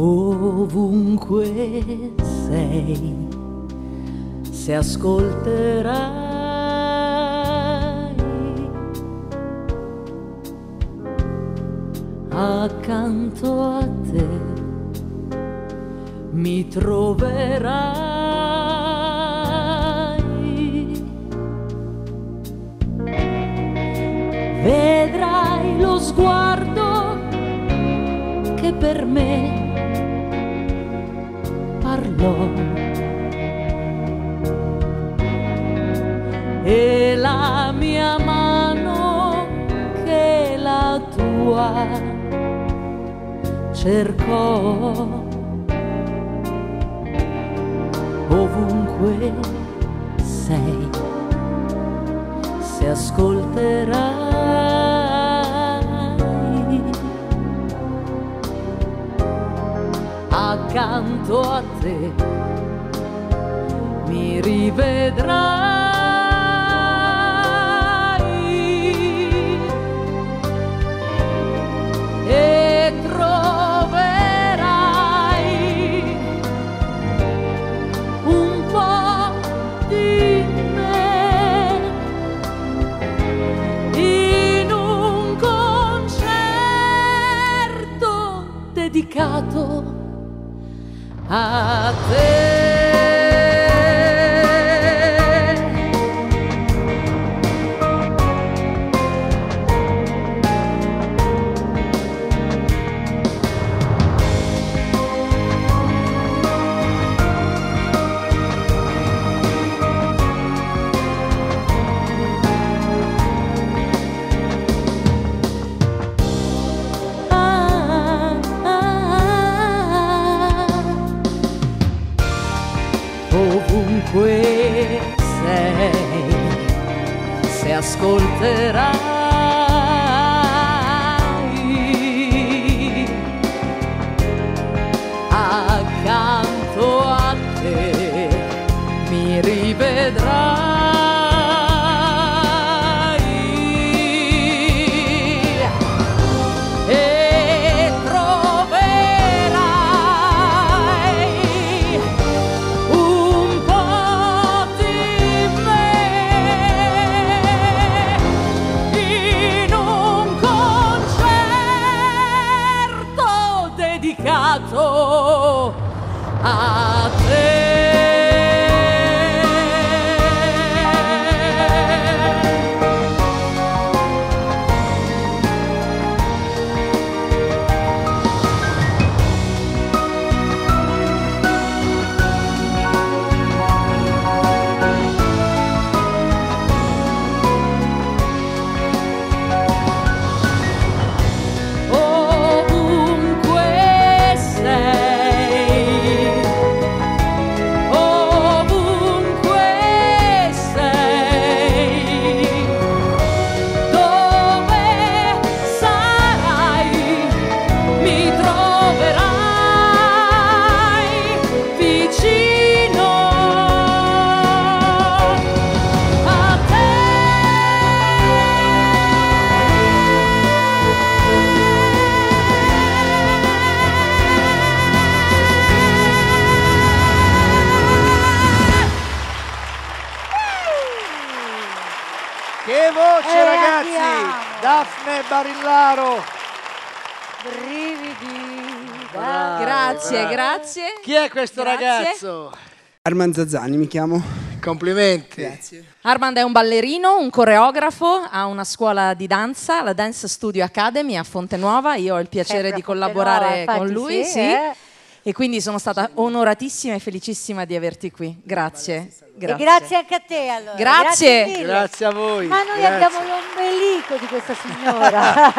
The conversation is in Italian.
Ovunque sei, se ascolterai, accanto a te mi troverai. Vedrai lo sguardo che per me parlò e la mia mano che la tua cercò. Ovunque sei, se ascolterai, accanto a te mi rivedrai e troverai un po' di me in un concerto dedicato a te. Ovunque sei, se ascolterai, accanto a te mi rivedrai e troverai un po' di me in un concerto dedicato a te. Ovunque sei, ovunque sei, dove sarai mi troverai vicino a te. Che voce, ragazzi! Andiamo. Daphne Barillaro. Brividi. Grazie, grazie. Chi è questo Grazie. ragazzo? Arman Zazzani mi chiamo. Complimenti. Grazie. Armand è un ballerino, un coreografo, ha una scuola di danza, la Dance Studio Academy a Fonte Nuova. Io ho il piacere Sempre di a Fonte collaborare Nuova, con infatti lui, sì, sì. eh. E quindi sono stata onoratissima e felicissima di averti qui. Grazie. E grazie anche a te allora. Grazie. mille. Grazie a voi. Ma noi Grazie. abbiamo l'ombelico di questa signora.